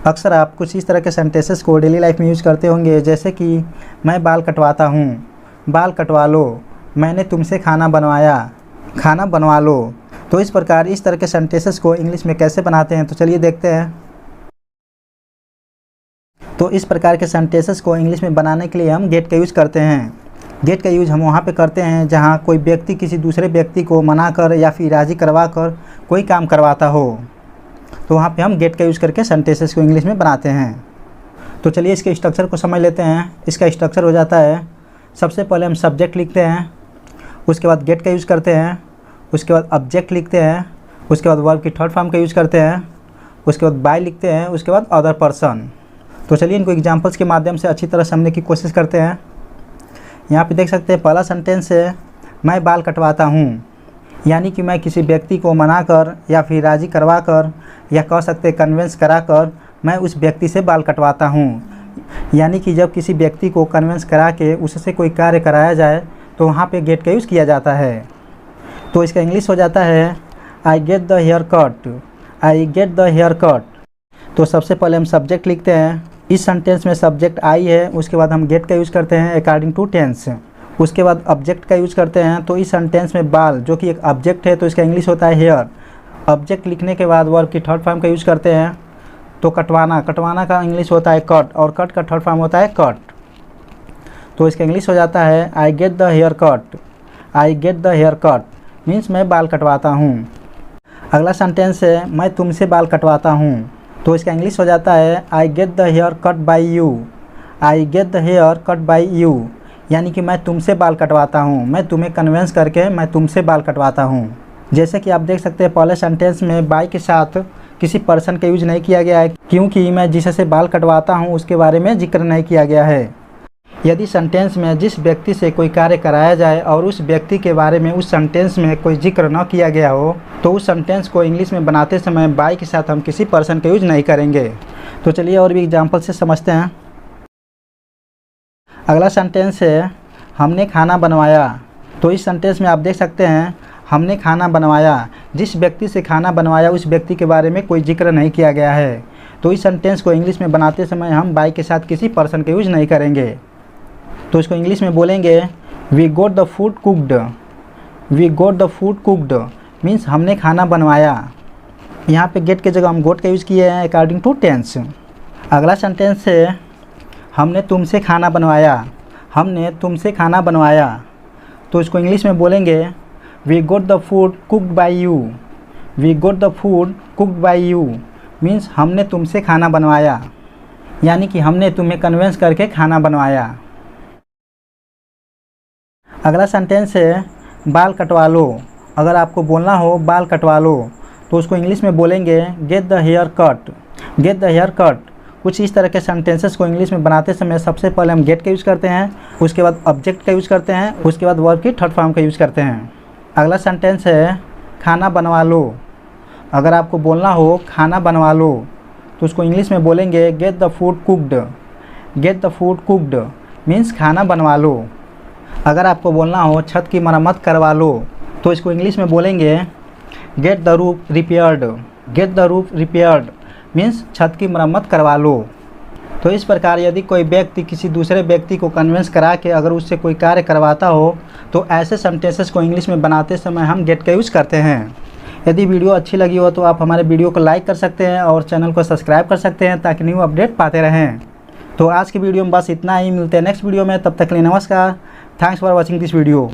अक्सर आप कुछ इस तरह के सेंटेंसेस को डेली लाइफ में यूज़ करते होंगे, जैसे कि मैं बाल कटवाता हूँ, बाल कटवा लो, मैंने तुमसे खाना बनवाया, खाना बनवा लो। तो इस प्रकार इस तरह के सेंटेंसेस को इंग्लिश में कैसे बनाते हैं, तो चलिए देखते हैं। तो इस प्रकार के सेंटेंसेस को इंग्लिश में बनाने के लिए हम गेट का यूज़ करते हैं। गेट का यूज़ हम वहाँ पे करते हैं जहाँ कोई व्यक्ति किसी दूसरे व्यक्ति को मना कर या फिर राज़ी करवा कर कोई काम करवाता हो, तो वहाँ पे हम गेट का यूज़ करके सेंटेंसेस को इंग्लिश में बनाते हैं। तो चलिए इसके स्ट्रक्चर को समझ लेते हैं। इसका स्ट्रक्चर हो जाता है, सबसे पहले हम सब्जेक्ट लिखते हैं, उसके बाद गेट का यूज़ करते हैं, उसके बाद ऑब्जेक्ट लिखते हैं, उसके बाद वर्ब की थर्ड फॉर्म का यूज़ करते हैं, उसके बाद बाय लिखते हैं, उसके बाद अदर पर्सन। तो चलिए इनको एग्जांपल्स के माध्यम से अच्छी तरह समझने की कोशिश करते हैं। यहाँ पे देख सकते हैं पहला सेंटेंस है, मैं बाल कटवाता हूँ, यानी कि मैं किसी व्यक्ति को मना कर या फिर राज़ी करवा कर या कह सकते हैं कन्विंस करा कर मैं उस व्यक्ति से बाल कटवाता हूँ। यानी कि जब किसी व्यक्ति को कन्विंस करा के उससे कोई कार्य कराया जाए तो वहाँ पे गेट का यूज़ किया जाता है। तो इसका इंग्लिश हो जाता है I get the hair cut, I get the hair cut. तो सबसे पहले हम सब्जेक्ट लिखते हैं, इस सेंटेंस में सब्जेक्ट आई है, उसके बाद हम गेट का यूज़ करते हैं अकॉर्डिंग टू टेंस, उसके बाद ऑब्जेक्ट का यूज़ करते हैं। तो इस सेंटेंस में बाल जो कि एक ऑब्जेक्ट है तो इसका इंग्लिश होता है हेयर। ऑब्जेक्ट लिखने के बाद वर्ब की थर्ड फॉर्म का यूज़ करते हैं, तो कटवाना, कटवाना का इंग्लिश होता है कट, और कट का थर्ड फॉर्म होता है कट। तो इसका इंग्लिश हो जाता है I get the hair cut, I get the hair cut means मैं बाल कटवाता हूँ। अगला सेंटेंस है मैं तुमसे बाल कटवाता हूँ, तो इसका इंग्लिश हो जाता है I get the hair cut by you, I get the hair cut by you, यानी कि मैं तुमसे बाल कटवाता हूँ, मैं तुम्हें कन्विंस करके मैं तुमसे बाल कटवाता हूँ। जैसे कि आप देख सकते हैं पहले सेंटेंस में बाय के साथ किसी पर्सन का यूज नहीं किया गया है, क्योंकि मैं जिससे बाल कटवाता हूँ उसके बारे में जिक्र नहीं किया गया है। यदि सेंटेंस में जिस व्यक्ति से कोई कार्य कराया जाए और उस व्यक्ति के बारे में उस सेंटेंस में कोई जिक्र न किया गया हो तो उस सेंटेंस को इंग्लिश में बनाते समय बाय के साथ हम किसी पर्सन का यूज नहीं करेंगे। तो चलिए और भी एग्जांपल से समझते हैं। अगला सेंटेंस है हमने खाना बनवाया। तो इस सेंटेंस में आप देख सकते हैं हमने खाना बनवाया, जिस व्यक्ति से खाना बनवाया उस व्यक्ति के बारे में कोई जिक्र नहीं किया गया है। तो इस सेंटेंस को इंग्लिश में बनाते समय हम बाय के साथ किसी पर्सन का यूज नहीं करेंगे। तो इसको इंग्लिश में बोलेंगे we got the food cooked, we got the food cooked means हमने खाना बनवाया। यहाँ पे गेट के जगह हम गोट का यूज़ किए हैं अकॉर्डिंग टू टेंस। अगला सेंटेंस है हमने तुमसे खाना बनवाया, हमने तुमसे खाना बनवाया। तो इसको इंग्लिश में बोलेंगे we got the food cooked by you, we got the food cooked by you means हमने तुमसे खाना बनवाया, यानी कि हमने तुम्हें कन्विंस करके खाना बनवाया। अगला सेंटेंस है बाल कटवा लो। अगर आपको बोलना हो बाल कटवा लो तो उसको इंग्लिश में बोलेंगे get the hair cut, get the hair cut. कुछ इस तरह के सेंटेंसेस को इंग्लिश में बनाते समय सबसे पहले हम गेट का यूज़ करते हैं, उसके बाद ऑब्जेक्ट का यूज़ करते हैं, उसके बाद वर्ब की थर्ड फॉर्म का यूज़ करते हैं। अगला सेंटेंस है खाना बनवा लो। अगर आपको बोलना हो खाना बनवा लो तो उसको इंग्लिश में बोलेंगे get the food cooked, get the food cooked means खाना बनवा लो। अगर आपको बोलना हो छत की मरम्मत करवा लो तो इसको इंग्लिश में बोलेंगे get the roof repaired, get the roof repaired means छत की मरम्मत करवा लो। तो इस प्रकार यदि कोई व्यक्ति किसी दूसरे व्यक्ति को कन्विंस करा के अगर उससे कोई कार्य करवाता हो तो ऐसे सेंटेंसेस को इंग्लिश में बनाते समय हम गेट का यूज़ करते हैं। यदि वीडियो अच्छी लगी हो तो आप हमारे वीडियो को लाइक कर सकते हैं और चैनल को सब्सक्राइब कर सकते हैं ताकि न्यू अपडेट पाते रहें। तो आज की वीडियो में बस इतना ही, मिलते हैं नेक्स्ट वीडियो में, तब तक के लिए नमस्कार। Thanks for watching this video.